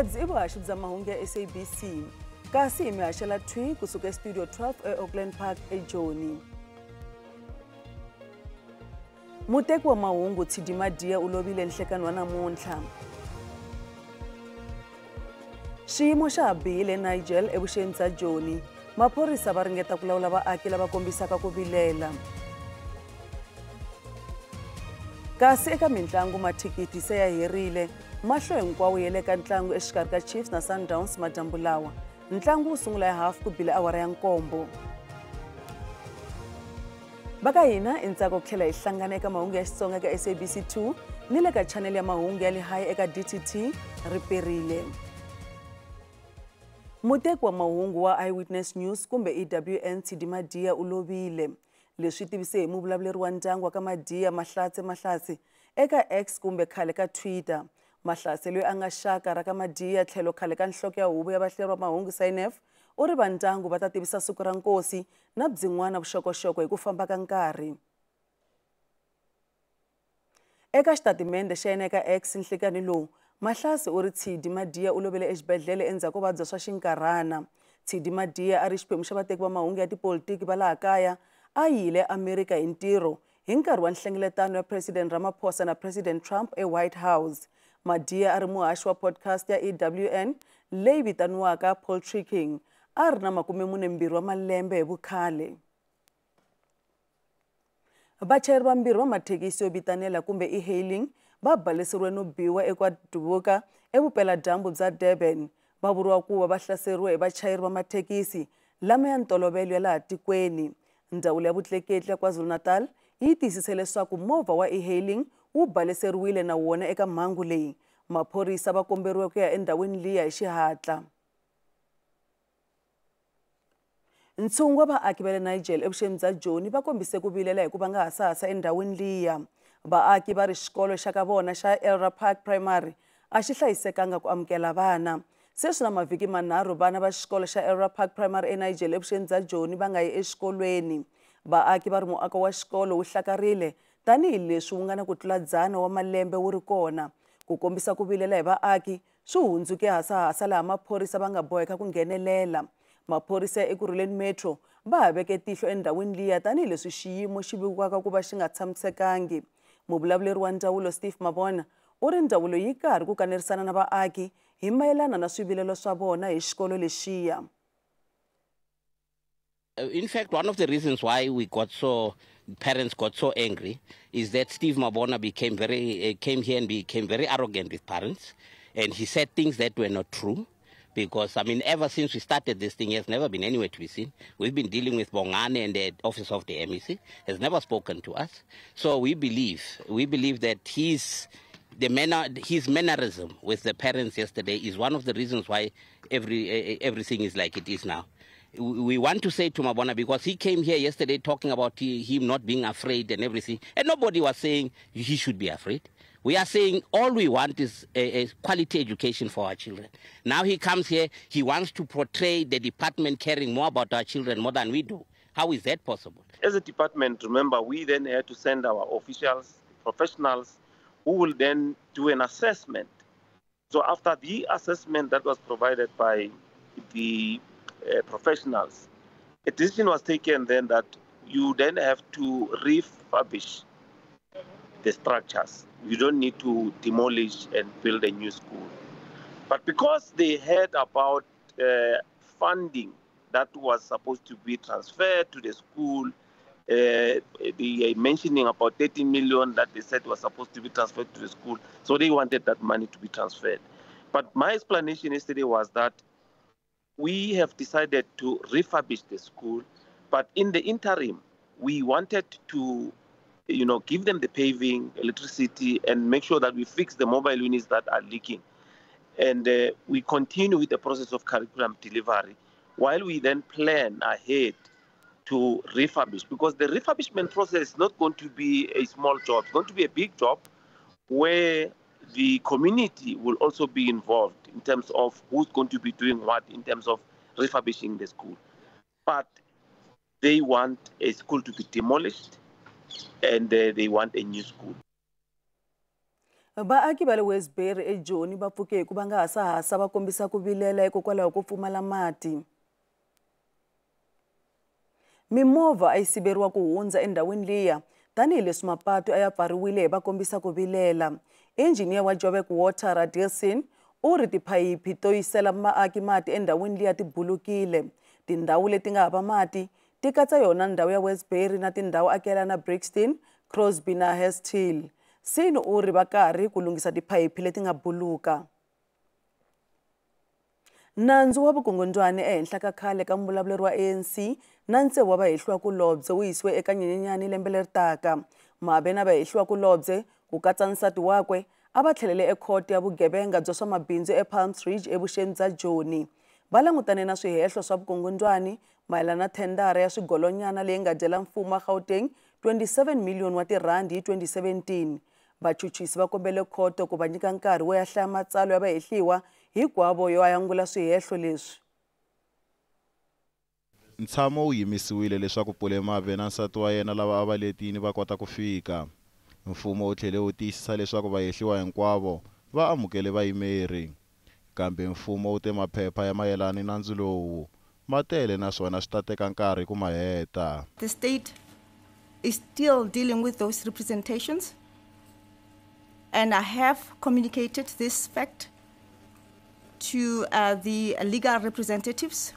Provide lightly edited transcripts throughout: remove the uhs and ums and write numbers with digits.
Lebzi i vuhaxi bya mahungu ya SABC kasi hi mi haxela thwi kusuka estudio 12 eAuckland Park eJoni. Muteki wa mahungu Tshidi Madida u lovile nhlekani wa namuntlha. Xiyimo xa bihile Nigel evuxeni bya Joni. Maphorisa va ringeta ku lawula vaaki lava kombisaka ku vilela. Kasi eka mitlangu mathikiti se ya herile. Mahlo hinkwawo ya le ka ntlangu exikarhi ka Chiefs na Sundowns madyambu lawa. Ntlangu wu sungula ya half ku bile awara ya nkombo. Baka hina intsako ku tlhela hi hlangana eka mahungu ya Xitsonga eka SABC2 ni le ka channel ya mahungu ya le haya eka DTT riperile. Muteki wa mahungu wa Eyewitness News kumbe EWN Tshidi Madida u lovile. Leswi tivise hi muvulavuleri wa ndyangu wa ka Madida Mahlatse eka X kumbe khale ka Twitter. Mahlatse loyi a nga xaka ra ka Madida tlhelo khale ka nhloko ya huvo ya vahlaleri va mahungu SANEF u ri va ndyangu va ta tivisa siku ra nkosi na byin'wana vuxokoxoko hi ku famba ka nkarhi. Eka xitatimende xa yena eka X nhlekani lowu Mahlatse u ri Tshidi Madida u lovele exibedhlele endzhaku ko vabya swa xinkarhana. Tshidi Madida a ri xiphemu xa vateki va mahungu ya tipolitiki va laha kaya a yile Amerika hi ntirho hi nkarhi wa nhlengeletano ya President Ramaphosa na President Trump eWhite House. Madida a ri muhaxi wa podcast ya EWN leyi vitaniwaka Politicking. A ri na 42 wa malembe hi vukhale. Vachayeri vambirhi va mathekisi yo vitanela kumbe e-hailing va baleseriwe no biwa eKwaDubuka evupela-dyambu bya Durban. Va vuriwa ku va hlaseriwe hi vachayeri va mathekisi lama ya ntolovelo ya laha tikweni. Ndzawulo ya vutleketli ya KwaZulu-Natal yi tiyisise leswaku movha wa e-hailing wu baleseriwile na wona eka mhangu leyi. Maphorisa va komberiwe ku ya endhawini liya hi xihatla. Ntshungu wa vaaki va le Nigel evuxeni bya Joni va kombise ku vilela hi ku va nga hasahasa endhawini liya. Vaaki va ri xikolo xa ka vona xa Elra Park Primary a xi hlayisekanga ku amukela vana. Sweswi na mavhiki manharhu vana va xikolo xa Elra Park Primary eNigel evuxeni bya Joni va nga yi exikolweni. Vaaki va ri muako wa xikolo wu hlakarile tanihileswi wu nga na ku tlula 100 wa malembe wu ri kona. Ku kombisa ku vilela hi vaaki swi hundzuke hasahasa laha maphorisa va nga boheka ku nghenelela. Maphorisa ya Ekurhuleni Metro va ha veke tihlo endhawini liya tanihileswi xiyimo xi vikiwaka ku va xi nga tshamisekangi. Muvulavuleri wa ndzawulo Steve Mabona u ri ndzawulo yi karhi ku kanerisana na vaaki hi mayelana na swivilelo swa vona hi xikolo lexiya. In fact, one of the reasons why parents got so angry is that Steve Mabona came here and became very arrogant with parents, and he said things that were not true. Because, I mean, ever since we started this thing, he has never been anywhere to be seen. We've been dealing with Bongane and the office of the MEC, has never spoken to us. So we believe that his mannerism with the parents yesterday is one of the reasons why everything is like it is now. We want to say to Mabona, because he came here yesterday talking about him not being afraid and everything, and nobody was saying he should be afraid. We are saying all we want is a quality education for our children. Now he comes here, he wants to portray the department caring more about our children more than we do. How is that possible? As a department, remember, we then had to send our officials, professionals, who will then do an assessment. So after the assessment that was provided by the professionals, a decision was taken then that you then have to refurbish the structures. You don't need to demolish and build a new school. But because they heard about funding that was supposed to be transferred to the school, the mentioning about 30 million that they said was supposed to be transferred to the school, so they wanted that money to be transferred. But my explanation yesterday was that we have decided to refurbish the school, but in the interim, we wanted to give them the paving, electricity, and make sure that we fix the mobile units that are leaking. And we continue with the process of curriculum delivery while we then plan ahead to refurbish, because the refurbishment process is not going to be a small job. It's going to be a big job where the community will also be involved in terms of who's going to be doing what in terms of refurbishing the school. But they want a school to be demolished, and they want a new school. Vaaki va le Westbury eJoni va pfuke hi ku va nga hasahasa va kombisa ku vilela hikokwalaho ko pfumala mati. Mimovha a yi siveriwa ku hundza endhawini liya tanihileswi mapatu a ya pfariwile hi va kombisa ku vilela. Injiniya wa Joburg Water Radisson u ri tiphayiphi to yisela vaaki mati endhawini liya ti bulukile. Tindhawu leti nga hava mati ti katsa yona ndhawu ya Westbury na tindhawu akela na Brixton, Crosby na Hasthill. Sino u ri va karhi ku lunghisa tiphayiphi leti nga buluka. Nandzu wa vukungundzwana ehenhla ka khale ka muvulavuleri wa ANC na ntsevu wa vahehliwakulobye wu yisiwe eka Nyenyenyani lembe leri taka. Mabe na vahehliwakulobye ku katsa nsati wakwe a va tlhelele ekhoto ya vugevenga bya swa mabindzu ePalms Ridge evuxeni bya Joni. Va langutane na swihehlo swa vukungundzwana mayelana na thendara ya swigolonyana leyi nga dyela mfumo wa Gauteng 27 miliyoni wa tirandi hi 2017. Vachuchisi va kombele khoto ku va nyika nkarhi wo ya hlaya matsalwa ya vahehliwa hinkwavo yo ayangula swihehlo leswi. Ntshamo wu yimisiwile leswaku Pulemabe na nsati wa yena lava a va letini va kota ku fika. Mfumo wu tlhele wu tiyisisa leswaku vahehliwa hinkwavo va amukele vayimeri. Kambe mfumo wu te maphepha ya mayelana na nandzu lowu ma tele naswona swi ta teka nkarhi ku ma heta. The state is still dealing with those representations, and I have communicated this fact to the legal representatives.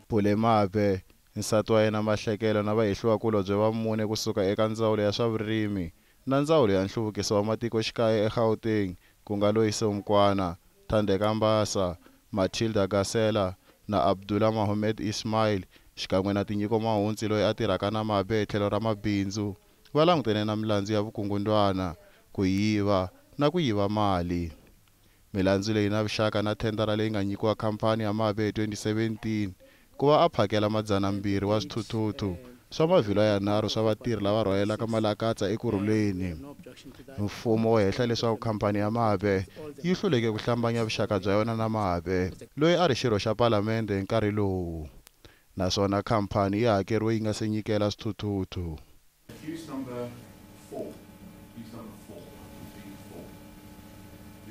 Pulemabe, nsati wa yena Mahlekelo na vahehliwakulobye va mune kusuka eka ndzawulo ya swa vurimi na ndzawulo ya nhluvukiso wa matikoxikaya eGauteng ku nga Loyiso Mkwana, Thandeka Mbasa, Matilda Gasela na Abdullah Mohamed Ismail xikan'we na tinyiko mahundzi loyi a tirhaka na Mabe hi tlhelo ra mabindzu va langutene na milandzu ya vukungundzwana, ku yiva na ku yiva mali. Milandzu leyi na vuxaka na thendara leyi nga nyikiwa khampani ya Mabe hi 2017 ku va a phakela 200 wa swithuthuthu swa mavhilwa yanharhu swa vatirhi lava rhwalelaka malakatsa ekurhuleni. Mfumo wo hehla leswaku khampani ya Mabe yi hluleke ku hlambanya vuxaka bya yona na Mabe loyi a ri xirho xa palamende hi nkarhi lowu, naswona khampani yi hakeriwe yi nga se nyikela swithuthuthu.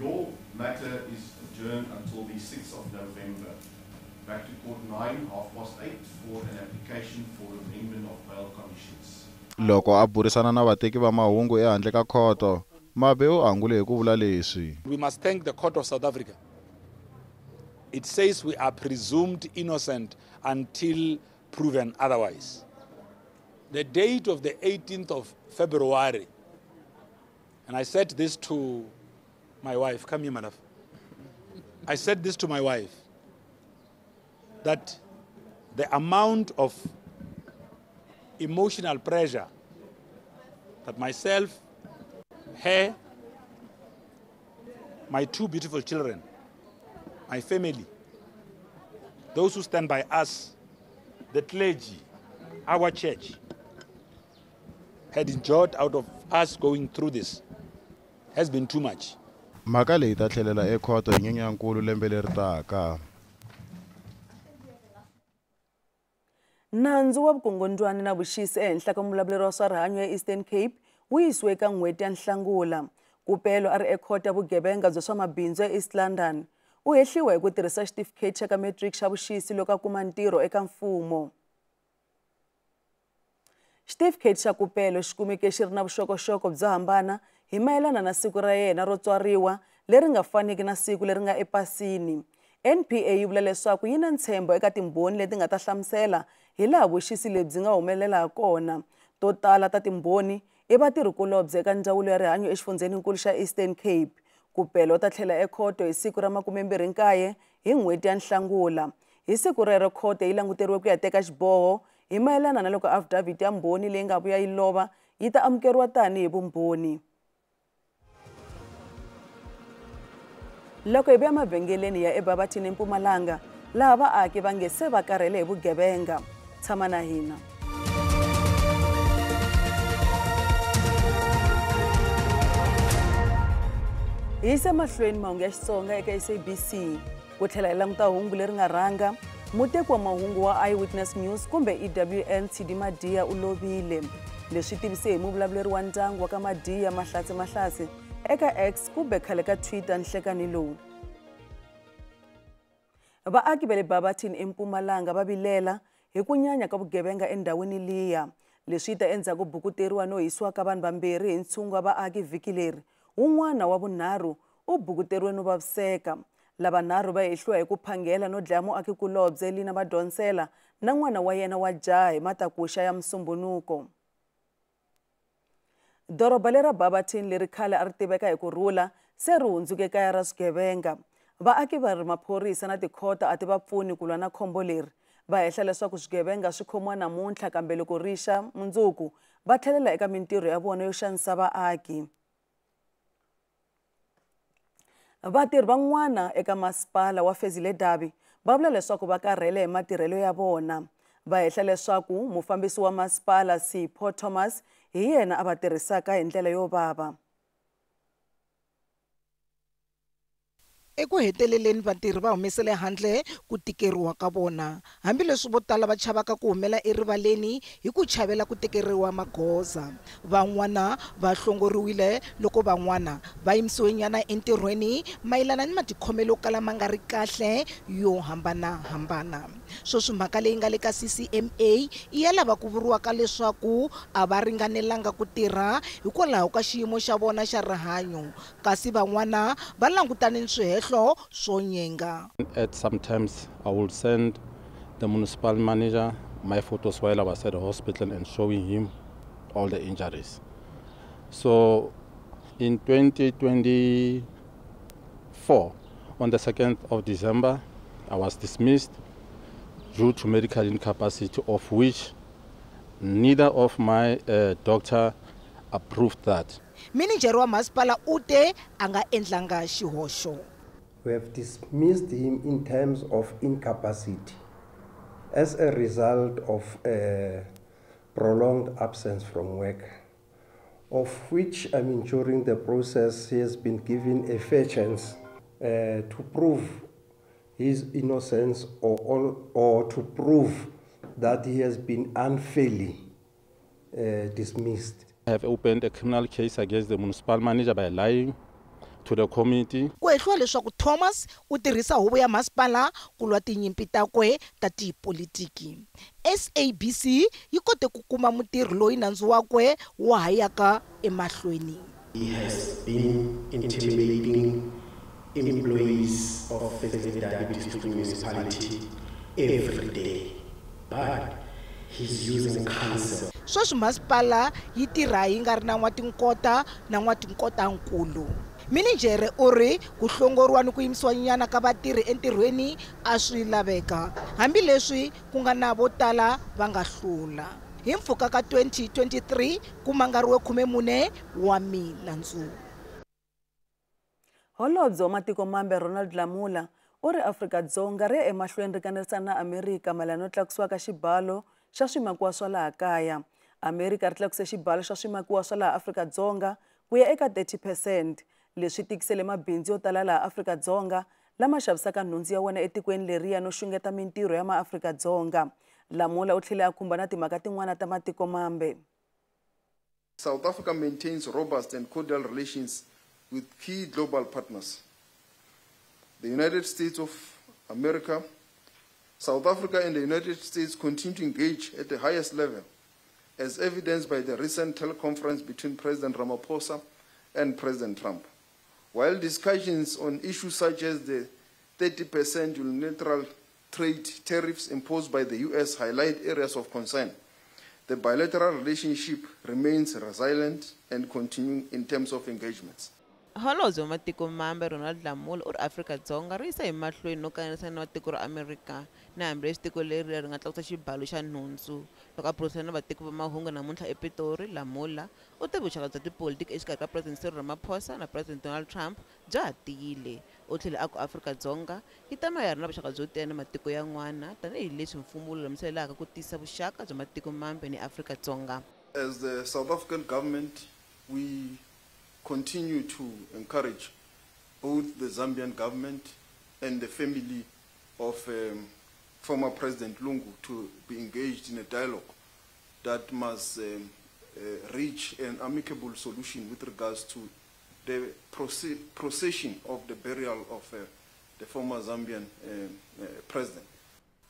Your matter is adjourned until the 6th of November. Back to court 9:08 for an application for amendment of bail conditions. Loko a burisana na vateki va mahungu ehandle ka khoto, Mabe u angule hi ku vula leswi. We must thank the Court of South Africa. It says we are presumed innocent until proven otherwise. The date of the 18th of February, and I said this to my wife, come here, my love. I said this to my wife, that the amount of emotional pressure that myself, her, my two beautiful children, my family, those who stand by us, the clergy, our church, had enjoyed out of us going through this has been too much. Mhaka leyi ta tlhelela ekhoto hi Nyenyankulu lembe leri taka. Nandzu wa vukungundzwana na vuxisi ehenhla ka muvulavuleri wa swa rihanyo ya Eastern Cape wu yisiwe eka n'hweti ya Nhlangula. Kupelo a ri ekhoto ya vugevenga bya swa mabindzu ya East London. U hehliwa hi ku tirhisa xitifiketi xa ka matric xa vuxisi loko a kuma ntirho eka mfumo. Xitifiketi xa Kupelo xi kumeke xi ri na vuxokoxoko byo hambana hi mayelana na siku ra yena ro tswariwa leri nga faniki na siku leri nga epasini. NPA yi vula leswaku yi na ntshembo eka timbhoni leti nga ta hlamusela hi laha vuxisi lebyi nga humelela kona. To tala ta timbhoni i vatirhikulobye eka ndzawulo ya rihanyo exifundzeninkulu xa Eastern Cape. Kupelo ta tlhela ekhoto hi siku ra 29 hi n'hweti ya Nhlangula. Hi siku rero khoto yi languteriwe ku ya teka xiboho hi mayelana na loko affidavit ya mbhoni leyi nga vuya yi lova yi ta amukeriwa tanihi vumbhoni. Loko hi vuya mavhengeleni ya eBarberton eMpumalanga laha vaaki va nge se va karhele hi vugevenga. Tshama na hina. Hi yisa mahlweni mahungu ya Xitsonga eka SABC. Ku tlhela hi languta hungu leri nga rhanga, muteki wa mahungu wa Eyewitness News kumbe EWN Tshidi Madiya u lovile. Leswi tivise hi muvulavuleri wa ndyangu wa ka Madiya Mahlatse Mahlatse eka X kumbe khale ka Twitter nhlekani lowu. Vaaki va le Barberton eMpumalanga va vilela hi ku nyanya ka vugevenga endhawini liya. Leswi ta endzhaku bukuteriwa no hisiwa ka vanhu vambirhi hi ntshungu wa vaaki vhiki leri. Un'wana wa vunharhu u bukuteriwe no vaviseka. Lavanharhu va hehliwa hi ku phangela no dlaya muakikulobye Lina Madonsela na n'wana wa yena wa jaha hi matakuxa ya Musumbunuko. Doroba lera Barberton leri khale a ri tiveka hi ku rhula se ri hundzuke kaya ra swigevenga. Vaaki va ri maphorisa na tikhota a ti va pfuni ku lwa na khombo leri. Va hehla leswaku swigevenga swi khomiwa namuntlha kambe loko rixa mundzuku va tlhelela eka mintirho ya vona yo xanisa vaaki. Vatirhi van'wana eka masipala wa Fezile-Dabi va vula leswaku va karhele hi matirhelo ya vona. Va hehla leswaku mufambisi wa masipala Sipho Thomas hi yena a va tirhisaka hi ndlela yo vava. Eku heteleleni vatirhi va humesele handle ku tikeriwa ka vona, hambileswi vo tala va chavaka ku humela erivaleni hi ku chavela ku tekeriwa magoza. Van'wana va hlongoriwile loko van'wana va yimisiwe nyana entirhweni mayelana ni matikhomelo kala ma nga ri kahle yo hambanahambana. Sweswi mhaka leyi nga le ka CCMA i ya lava ku vuriwaka leswaku a va ringanelanga ku tirha hikwalaho ka xiyimo xa vona xa rihanyo, kasi van'wana va langutane ni swihehlo swo nyenga. Sometimes I will send the municipal manager my photos while I was at the hospital and showing him all the injuries. So in 2024, on the 2nd of December, I was dismissed due to medical incapacity, of which neither of my doctor approved that. Manager wa masipala ute anga endlanga xihoxo. We have dismissed him in terms of incapacity as a result of a prolonged absence from work, of which, during the process, he has been given a fair chance to prove his innocence or to prove that he has been unfairly dismissed. I have opened a criminal case against the municipal manager by lying to the committee. Ku hehliwa leswaku Thomas u tirhisa huvo ya masipala ku lwa tinyimpi takwe ta tipolitiki. SABC yi kote ku kuma mutirhi loyi nandzu wakwe wo hayaka emahlweni. He has been intimidating employees of Fezile-Dabi District Municipality every day, but he's using counsel. Sweswi masipala yi tirha yi nga ri na n'watinkota na n'watinkotankulu. Minijere u ri ku hlongoriwa ni ku yimisiwa nyana ka vatirhi entirhweni a swi laveka, hambileswi ku nga na vo tala va nga hlula. Hi mpfhuka ka 2023 ku mangariwe 14 wa milandzu. Holobye wa matiko mambe Ronald Lamola u ri Afrika-Dzonga ri ya emahlweni ri kanerisana na Amerika mayelana no tlakusiwa ka xibalo xa swimakiwa swa laha kaya. Amerika ri tlakuse xibalo xa swimakiwa swa laha Afrika-Dzonga ku ya eka 30%. Leswi tikisele mabindzu yo tala laha Afrika-Dzonga lama xavisaka nhundzu ya wena etikweni leriya no xungeta mintirho ya maAfrika-Dzonga. Lamola u tlhele a khumba na timhaka tin'wana ta matiko mambe. South Africa maintains robust and cordial relations with key global partners. The United States of America, South Africa and the United States continue to engage at the highest level, as evidenced by the recent teleconference between President Ramaphosa and President Trump. While discussions on issues such as the 30% unilateral trade tariffs imposed by the U.S. highlight areas of concern, the bilateral relationship remains resilient and continuing in terms of engagements. Holobye wa matiko mambe Ronald Lamola u ri Afrika-Dzonga ri yisa emahlweni no kanerisana na tiko ra Amerika na hambileswi tiko leri ri nga tlakusa xibalo xa nhundzu. Loko a burisana na vatiko va mahungu namuntlha ePitori, Lamola u te vuxaka bya tipolitiki exikarhi ka President Cyril Ramaphosa na President Donald Trump bya ha tiyile. U tlhele a ku Afrika-Dzonga yi ta mayari na vuxaka byo tiya na matiko yan'wana tanihileswi mfumo wu lulamiselaka ku tisa vuxaka bya matiko mambe ni Afrika-Dzonga. As the South African government, we continue to encourage both the Zambian government and the family of former President Lungu to be engaged in a dialogue that must reach an amicable solution with regards to the procession of the burial of the former Zambian president.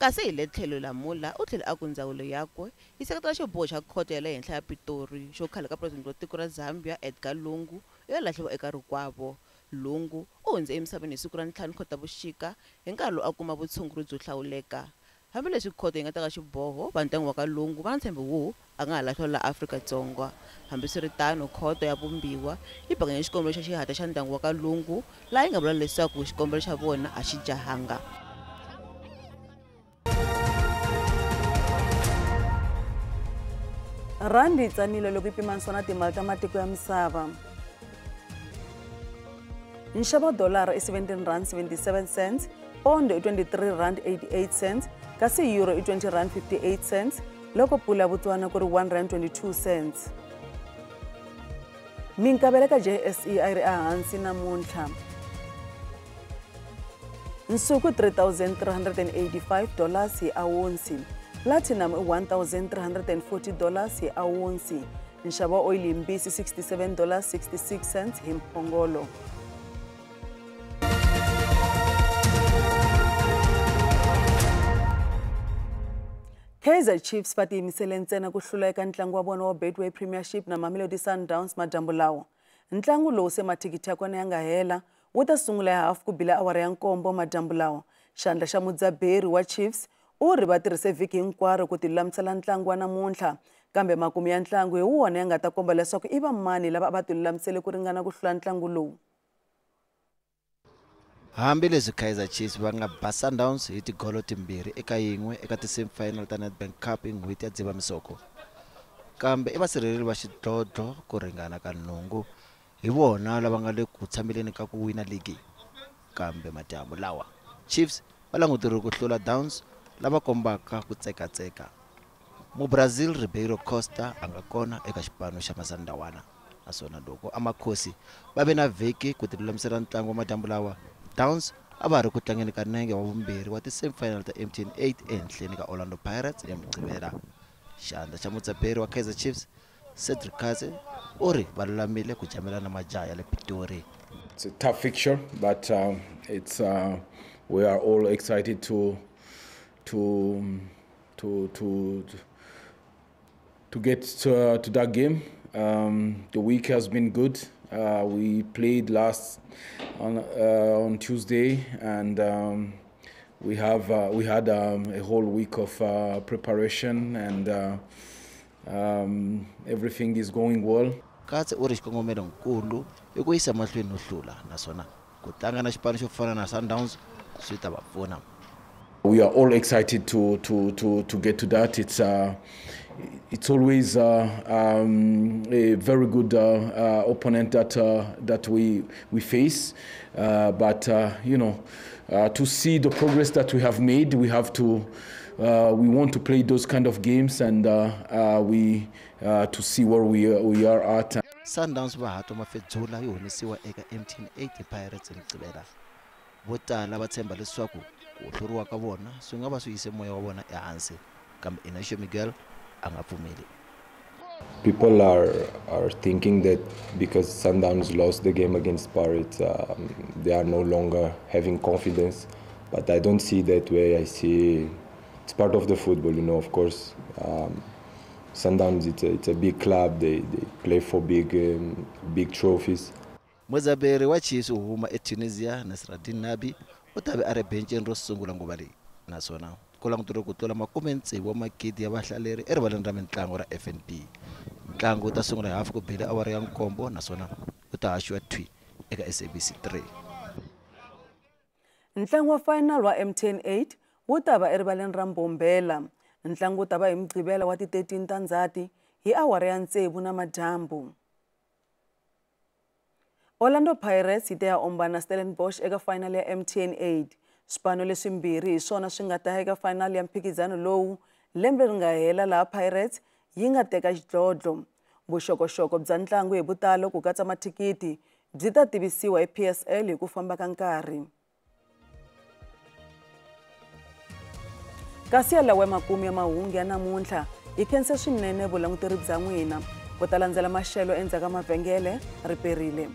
Kasi hi le tlhelo lamula u tlhele a ku ndzawulo yakwe yi seketela xiboho xa khoto ya le henhla ya Pitori xo khala ka president wa tiko ra Zambia Edgar Lungu yo lahliwa eka rikwavo. Lungu u hundze emisaveni hi siku ra 5 Khotavuxika hi nkarhi lowu a kuma vutshunguri byo hlawuleka. Hambileswi khoto yi nga teka xiboho vandyangu wa ka Lungu va na ntshembo wo a nga ha lahliwa la Afrika-Dzonga. Hambiswiritano khoto ya vumbiwa yi bakanye xikombelo xa xihatla xa ndyangu wa ka Lungu laha yi nga vula leswaku xikombelo xa vona a xi jahanga. Randi yi tsanile loko yi pimanisiwa na timali ta matiko ya misava. Nxavo wa dolara i 17 rand 77 cents, pondo i 23 rand 88 cents, kasi euro i 20 rand 58 cents, loko pula ya Botswana ku ri 1 rand 22 cents. Minkavelo ka JSE a yi ri ehansi namuntlha. Nsuku $3,385 hi awunsi. Platinum i $1,340 hi awunsi. Nxavo wa oil yimbisi $67.66 hi mphongolo. Kaizer Chiefs va tiyimisele ntsena ku hlula eka ntlangu wa vona wa Betway Premiership na Mamelodi Sundowns madyambu lawa. Ntlangu lowu se mathikithi ya kona ya nga hela wu ta sungula ya hafu ku bila awara ya 7 madyambu lawa. Xandla xa mudzaberi wa Chiefs u ri va tirhise vhiki hinkwaro ku tilulamisela ntlangu wa namuntlha, kambe makumu ya ntlangu hi wona ya nga ta komba leswaku i va mani lava va tilulamisele ku ringana ku hlula ntlangu lowu. Hambileswi Kaizer Chiefs va nga ba Sundowns hi tigolo timbirhi eka yin'we eka ti semi-final ta Nedbank Cup hi n'hweti ya Dzivamisoko, kambe i vasirheleli va xidlodlo ku ringana ka nhungu hi vona lava nga le ku tshameleni ka ku wina ligi. Kambe madyambu lawa Chiefs va languteriwe ku hlula Downs lava kombaka ku tsekatseka. Mu-Brazil Ribeiro Costa a nga kona eka xipano xa Masandawana, naswona loko amakhosi va ve na vhiki ku tilulamisela ntlangu wa madyambu lawa, Downs a va ri ku tlangeni ka nenge wa vumbirhi wa ti semi-final ta MTN 8 ehenhleni ka Orlando Pirates ya Mugqivela. Xandla xa mudzaberi wa Kaizer Chiefs Cedric Kaze u ri va lulamile ku jamela na majaha ya le Pitori. It's a tough fixture, but we are all excited to get to that game. The week has been good. We played last on Tuesday, and we had a whole week of preparation, and everything is going well. Katse u ri xikongomelo nkulu i ku yisa mahlweni no hlula, naswona ku tlanga na xipano xo fana na Sundowns swi ta va pfuna. We are all excited to get to that. It's always a very good opponent that we face, but you know, to see the progress that we have made, we want to play those kind of games, and to see where we are at. Sundowns va hato mafedzula yi humesiwa eka MTN 8 Pirates Mugqivela. Vo tala va tshemba leswaku ku hluriwa ka vona swi nga va swi yise moya wa vona ehansi, kambe Inacio Miguel a nga pfumeli. People are thinking that because Sundowns lost the game against Pirates, they are no longer having confidence, but I don't see that way. I see it's part of the football, you know. Of course, Sundowns it's a big club. They play for big trophies. Mudzaberi wa Chiefs u huma eTunisia Nasreddine Nabi u ta ve a ri benceni ro sungula nguva leyi, naswona ku languteriwe ku tlula 60 magidi ya vahlaleri erivaleni ra mitlangu ra FNB. Ntlangu u ta sungula hi hafu ku bile awara ya 7, naswona u ta haxiwa thwi eka SABC 3. Ntlangu wa final wa MTN 8 wu ta va erivaleni ra Mbombela. Ntlangu wu ta va hi Mugqivela wa ti 13 ta Ndzhati hi awara ya 6 namadyambu. Orlando Pirates yi ta ya ombana Stellenbosch eka final ya MTN 8. Swipano leswimbirhi hi swona swi nga ta eka final ya mphikizano lowu lembe ri nga hela, laha Pirates yi nga teka xidlodlo. Vuxokoxoko bya ntlangu hi vutalo ku katsa mathikiti byi ta tivisiwa hi PSL hi ku famba ka nkarhi. Kasi yalawa makumu ya mahungu ya namuntlha yi khense swinene vulanguteri bya n'wina. Ku ta landzela maxelo endzhaku ka mavhengele riperile.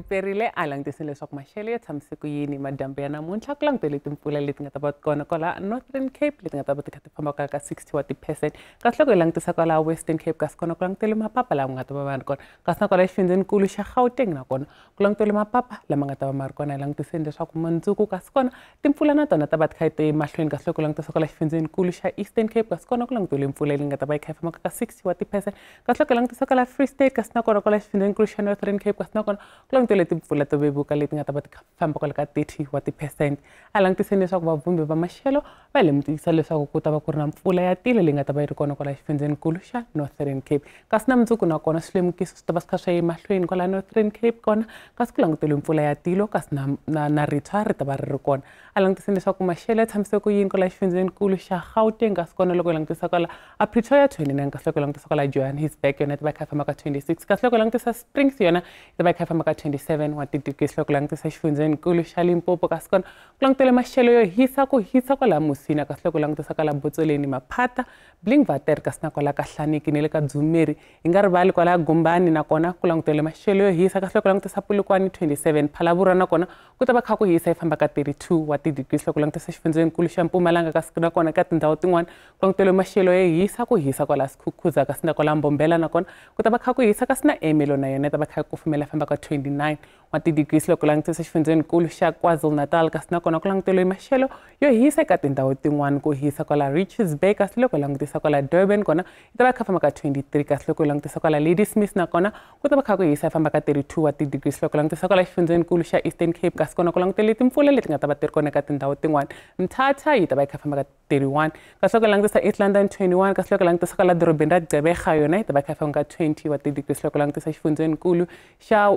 riperile a langutisile leswaku maxelo ya tshamise ku yini madyambu ya namuntlha ku langutele timpfula leti nga ta va kona kwala Northern Cape leti nga ta va ti kha ti famba ka 60 wa ti% kasi loko hi langutisa kwala Western Cape kasi kona ku langutele mapapa lama nga ta va ri kona kasi na kwala xifundzenikulu xa Gauteng nakona ku langutele mapapa lama nga ta va ma ri kona hi langutiseni leswaku mundzuku kasi kona timpfula na tona ta va ti kha ti mahlweni kasi loko langutisa kwala xifundzenikulu xa Eastern Cape kasi kona ku langutele mpfula leyi nga ta va yi kha yi famba ka 60 wa ti% kasi loko langutisa kwala Free State kasi na kona kwala xifundzenikulu xa Northern Cape kasi na kona ku langutele timpfula to vevuka leti nga ta va ti famba kwala ka 30 wa ti% a langutiseni leswaku vavumbi va maxelo va lemukisa leswaku ku ta va ku ri na mpfula ya tilo leyi nga ta va yi ri kona kwala xifundzenikulu xa Northern Cape kasi na mundzuku na kona swilemukiso swi ta va swi kha swi ya emahlweni kwala Northern Cape kona kasi ku langutele mpfula ya tilo kasi na rithwa ri ta va ri kona a langutiseni leswaku maxelo ya tshamise ku yini kwala xifundzenikulu xa Gauteng kasi kona loko hi langutisa kwala a Pretoria 29 kasi loko hi langutisa kwala Johannesburg yona yi ta va yi kha yi famba ka 26 kasi loko hi langutisa Springs yona yi ta va yi kha yi famba ka 27 wa ti-degrees loko langutisa xifundzenikulu xa Limpopo kasi kona ku langutele maxelo yo hisa kwala Musina kasi loko langutisa kwala Botsoleni Maphata Blingwater kasi na kwala ka Hlaniki ni le ka Dzumeri hi nga rivali kwala Gumbani nakona ku langutele maxelo yo hisa kasi loko langutisa Polokwane 27 Phalaborwa nakona ku ta va kha ku hisa yi famba ka 32 wa ti-degrees loko langutisa xifundzenikulu xa Mpumalanga kasi nakona ka tindhawu tin'wana ku langutele maxelo yo hisa kwala Skukuza kasi na kwala Mbombela nakona ku ta va kha ku hisa kasi na Ermelo na yona yi ta va kha ku kufumela famba ka 29 wa ti-degrees loko langutisa xifundzenikulu xa KwaZulu-Natal kasi nakona ku langutele maxelo yo hisa eka tindhawu tin'wana ku hisa kwala Richards Bay kasi loko langutisa kwala Durban kona yi ta va kha famba ka 23 kasi loko langutisa kwala Ladysmith nakona ku ta va kha ku hisa yi famba ka 32 wa ti-degrees loko langutisa kwala xifundzenikulu xa Eastern Cape kasi kona ku langutele timpfula leti nga ta va ti ri kona eka tindhawu tin'wana Mthatha yi ta va yi kha famba ka 31 kasi loko langutisa East London 21 kasi loko langutisa kwala dorobeni ra Gqeberha yona yi ta va yi kha famba ka 20 wa ti-degrees loko langutisa xifundzenikulu xa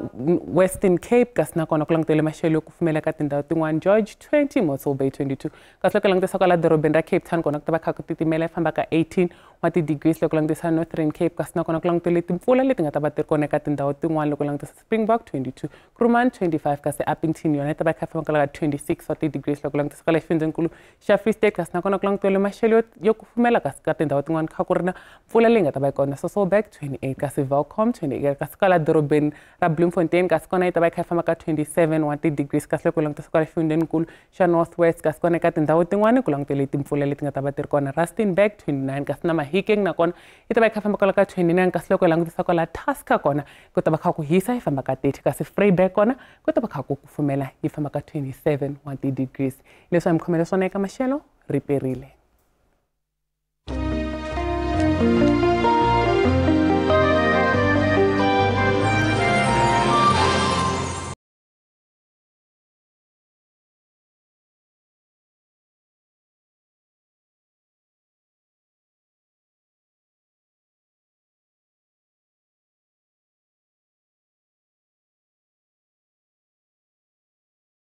Western Cape kasi nakona ku langutele maxelo yo kufumela ka tindhawu tin'wana George 20 Mossel Bay 22 kasi loko langutisa kwala dorobeni ra Cape Town kona ku ta va kha ku titimela yi famba ka 18 wa ti-degrees loko langutisa Northern Cape kasi nakona ku langutele timpfula leti nga ta va ti ri kona eka tindhawu tin'wana loko langutisa Springbok 22 Kuruman 25 kasi Appington yona yi ta va yi kha famba kwala ka 26 wa ti-degrees loko langutisa kwala xifundzenikulu xa Free State kasi nakona ku langutele maxelo yo kufumela kasi ka tindhawu tin'wana kha ku ri na mpfula leyi nga ta va yi kona Sasolburg 28 kasi Welcome 28 kasi kwala dorobeni ra Bloemfontein kasi kona yi ta va yi kha yi famba ka 27 wa ti-degrees kasi loko langutisa kwala xifundzenikulu xa North West kasi kona eka tindhawu tin'wana ku langutele timpfula leti nga ta va ti ri kona Rustenburg 29 kasi na Mahikeng nakona yi ta va yi kha famba kwala ka 29 kasi loko langutisa kwala Tusker kona ku ta va kha ku hisa yi famba ka 30 kasi Vryburg kona ku ta va kha ku kufumela yi famba ka 27 wa ti-degrees leswi hi mi khomele swona eka maxelo riperile